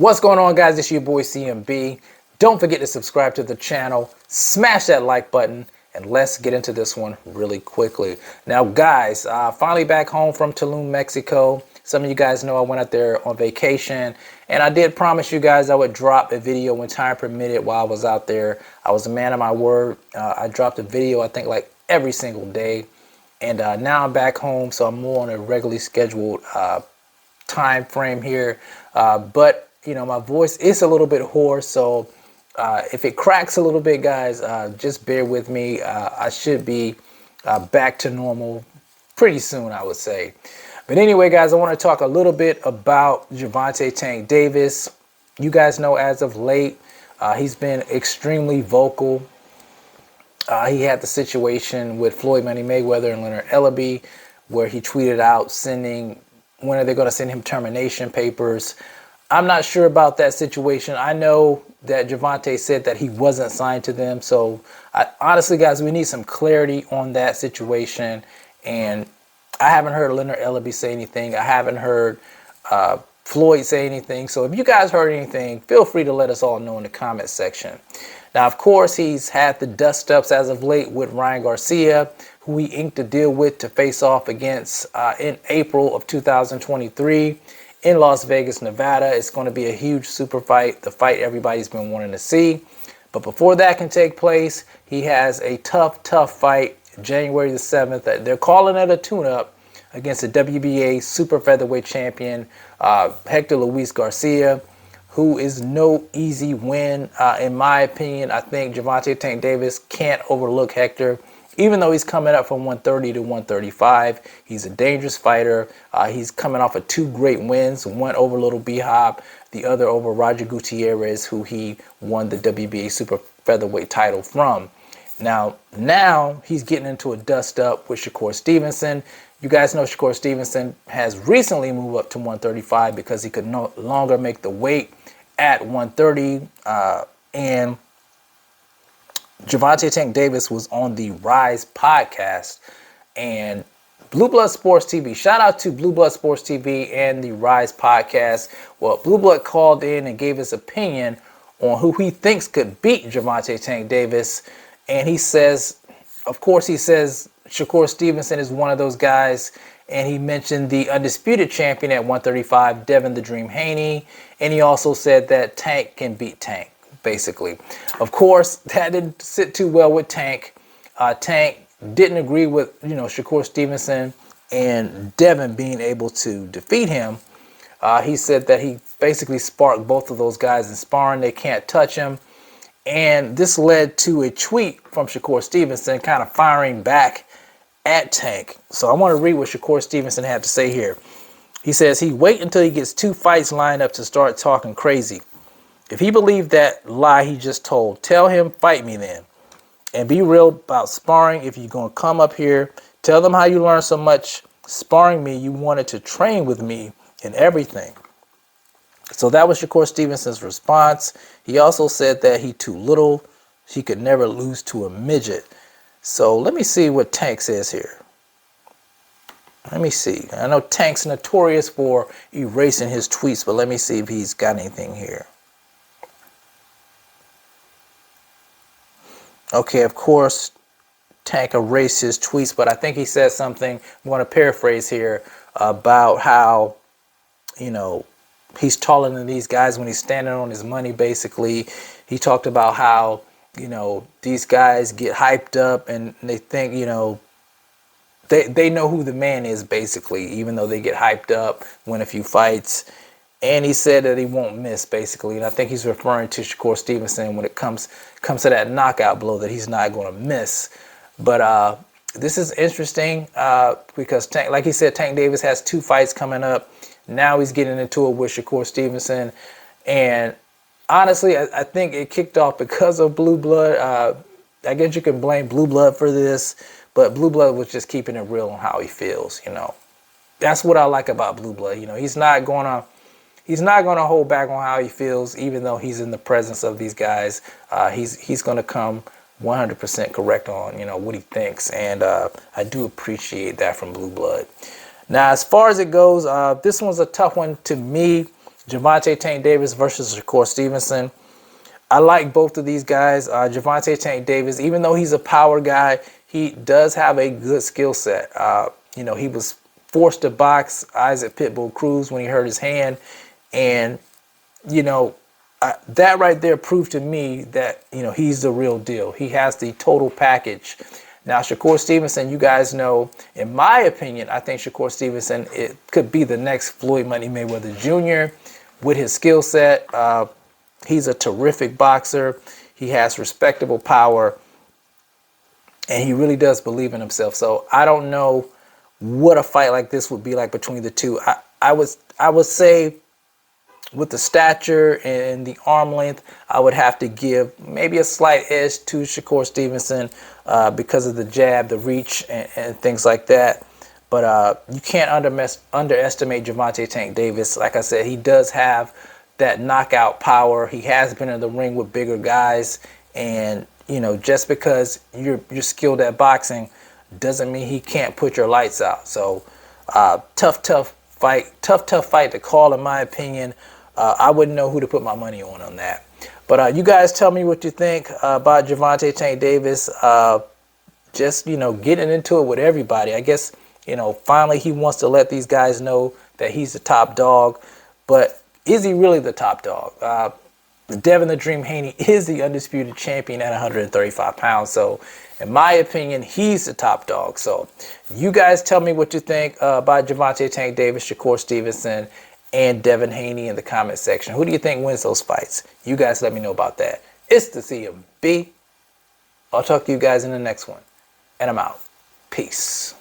What's going on, guys? It's your boy CMB. Don't forget to subscribe to the channel, smash that like button, and let's get into this one really quickly. Now, guys, finally back home from Tulum, Mexico. Some of you guys know I went out there on vacation, and I did promise you guys I would drop a video when time permitted while I was out there. I was a man of my word. I dropped a video, I think, like every single day. And now I'm back home, so I'm more on a regularly scheduled time frame here. But you know, my voice is a little bit hoarse, so if it cracks a little bit, guys, just bear with me. I should be back to normal pretty soon, I would say. But anyway, guys, I want to talk a little bit about Gervonta Tank Davis. You guys know as of late, he's been extremely vocal. He had the situation with Floyd Money Mayweather and Leonard Ellaby, where he tweeted out when are they going to send him termination papers. I'm not sure about that situation. I know that Gervonta said that he wasn't signed to them. So honestly, guys, we need some clarity on that situation. And I haven't heard Leonard Ellaby say anything. I haven't heard Floyd say anything. So if you guys heard anything, feel free to let us all know in the comment section. Now, of course, he's had the dust-ups as of late with Ryan Garcia, who he inked a deal with to face off against in April of 2023. In Las Vegas, Nevada. It's going to be a huge super fight, the fight everybody's been wanting to see. But before that can take place, he has a tough fight January the 7th. They're calling it a tune-up against the WBA super featherweight champion, Hector Luis Garcia, who is no easy win. In my opinion, I think Gervonta Tank Davis can't overlook Hector. Even though he's coming up from 130 to 135, he's a dangerous fighter. He's coming off of two great wins, one over Little B-Hop, the other over Roger Gutierrez, who he won the WBA super featherweight title from. Now he's getting into a dust-up with Shakur Stevenson. You guys know Shakur Stevenson has recently moved up to 135 because he could no longer make the weight at 130. And Gervonta Tank Davis was on the Rise podcast and Blue Blood Sports TV. Shout out to Blue Blood Sports TV and the Rise podcast. Well, Blue Blood called in and gave his opinion on who he thinks could beat Gervonta Tank Davis. And he says, of course, he says Shakur Stevenson is one of those guys. And he mentioned the undisputed champion at 135, Devin the Dream Haney. And he also said that Tank can beat Tank, basically. Of course, that didn't sit too well with Tank. Tank didn't agree with, Shakur Stevenson and Devin being able to defeat him. He said that he basically sparked both of those guys in sparring. They can't touch him. And this led to a tweet from Shakur Stevenson kind of firing back at Tank. So I want to read what Shakur Stevenson had to say here. He says he wait until he gets two fights lined up to start talking crazy. If he believed that lie he just told, tell him fight me then. And be real about sparring. If you're going to come up here, tell them how you learned so much sparring me. You wanted to train with me and everything. So that was Shakur Stevenson's response. He also said that he too little. He could never lose to a midget. So let me see what Tank says here. Let me see. I know Tank's notorious for erasing his tweets, but let me see if he's got anything here. Okay, of course, Tank erased his tweets, but I think he said something, I'm going to paraphrase here, about how, he's taller than these guys when he's standing on his money, basically. He talked about how, these guys get hyped up and they think, they know who the man is, basically, even though they get hyped up, win a few fights. And he said that he won't miss, basically. And I think he's referring to Shakur Stevenson when it comes to that knockout blow, that he's not going to miss. But this is interesting because, Tank, like he said, Tank Davis has two fights coming up. Now he's getting into it with Shakur Stevenson. And honestly, I think it kicked off because of Blue Blood. I guess you can blame Blue Blood for this. But Blue Blood was just keeping it real on how he feels, That's what I like about Blue Blood. He's not going to hold back on how he feels, even though he's in the presence of these guys. He's going to come 100% correct on, what he thinks. And I do appreciate that from Blue Blood. Now, as far as it goes, this one's a tough one to me. Gervonta Tank Davis versus Shakur Stevenson. I like both of these guys. Gervonta Tank Davis, even though he's a power guy, he does have a good skill set. You know, he was forced to box Isaac Pitbull Cruz when he hurt his hand. And, you know, that right there proved to me that, you know, he's the real deal. He has the total package. Now, Shakur Stevenson, you guys know, in my opinion, I think Shakur Stevenson, it could be the next Floyd Money Mayweather Jr. with his skill set. He's a terrific boxer. He has respectable power, and he really does believe in himself. So I don't know what a fight like this would be like between the two. I would say with the stature and the arm length, I would have to give maybe a slight edge to Shakur Stevenson because of the jab, the reach, and things like that. But you can't underestimate Gervonta Tank Davis. Like I said, he does have that knockout power. He has been in the ring with bigger guys, and you know, just because you're skilled at boxing doesn't mean he can't put your lights out. So tough fight to call, in my opinion. I wouldn't know who to put my money on that. But you guys tell me what you think about Gervonta Tank Davis. Just, you know, getting into it with everybody. I guess, you know, finally he wants to let these guys know that he's the top dog. But is he really the top dog? Devin the Dream Haney is the undisputed champion at 135 pounds. So, in my opinion, he's the top dog. So, you guys tell me what you think about Gervonta Tank Davis, Shakur Stevenson, and Devin Haney in the comment section. Who do you think wins those fights? You guys let me know about that. It's the CMB. I'll talk to you guys in the next one. And I'm out. Peace.